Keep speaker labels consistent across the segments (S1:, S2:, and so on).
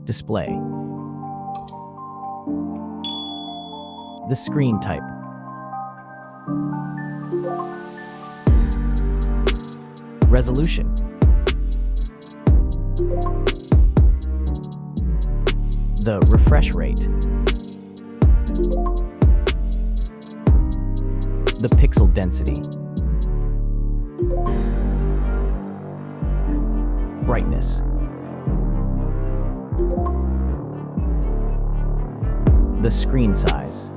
S1: Display. The screen type. Resolution. The refresh rate. The pixel density. Brightness. The screen size.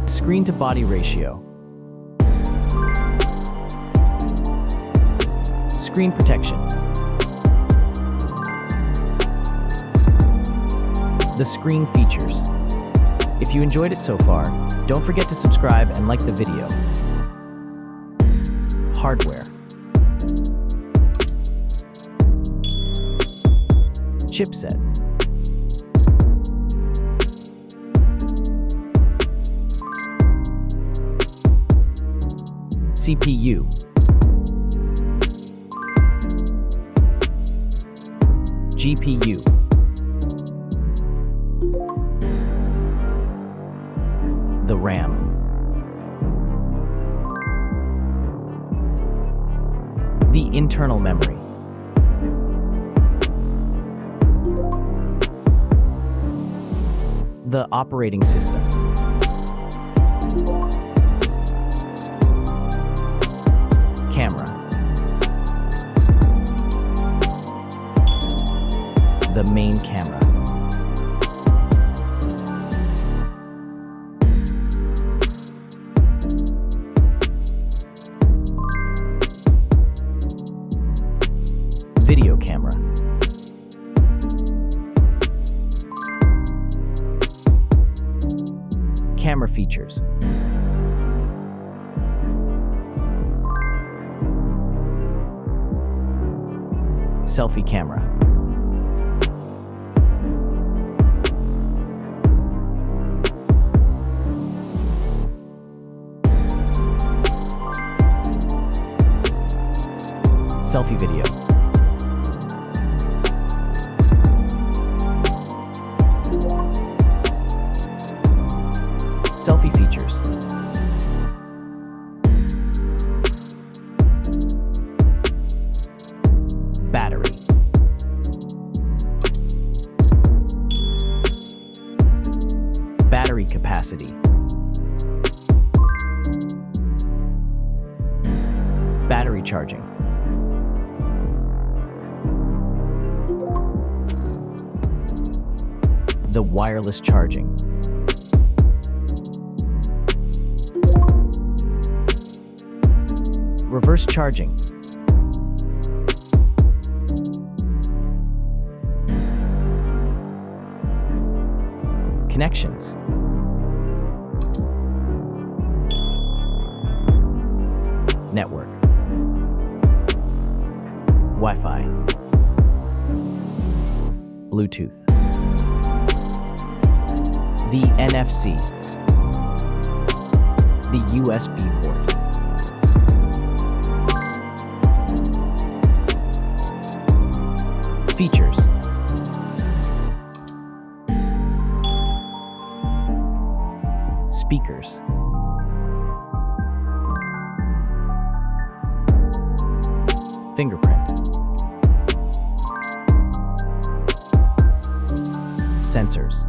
S1: Screen to body ratio. Screen protection. The screen features. If you enjoyed it so far, don't forget to subscribe and like the video. Hardware. Chipset. CPU. GPU. The RAM. The internal memory. The operating system. Camera. The main camera. Video camera. Camera features. Selfie camera. Selfie video. Selfie features. Battery. Battery capacity. Battery charging. The wireless charging. Reverse charging. Connections. Network. Wi-Fi. Bluetooth. The NFC. The USB port. Features. Speakers. Fingerprint. Sensors.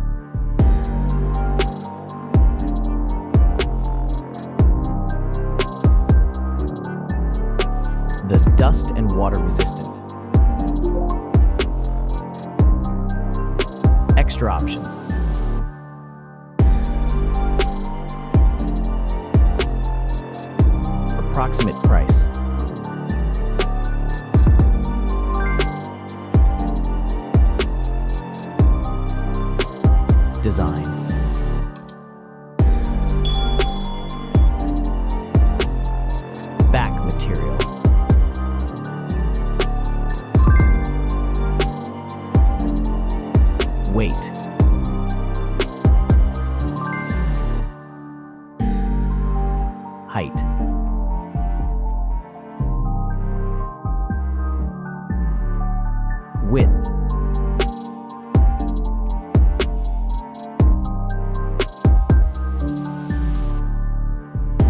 S1: The dust and water resistant. Extra options. Approximate price. Design. Back material. Weight. height. Width.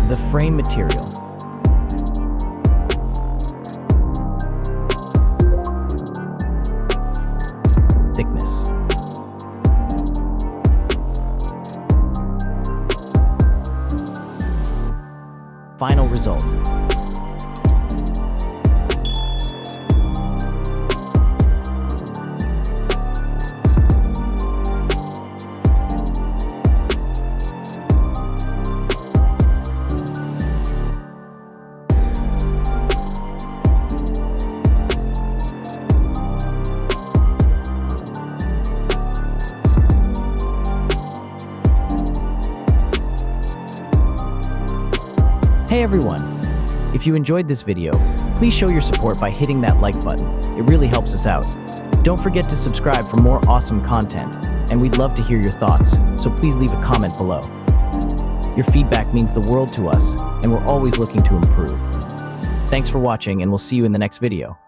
S1: The frame material. Thickness. Final result. Hey everyone! If you enjoyed this video, please show your support by hitting that like button. It really helps us out. Don't forget to subscribe for more awesome content, and we'd love to hear your thoughts, so please leave a comment below. Your feedback means the world to us, and we're always looking to improve. Thanks for watching, and we'll see you in the next video.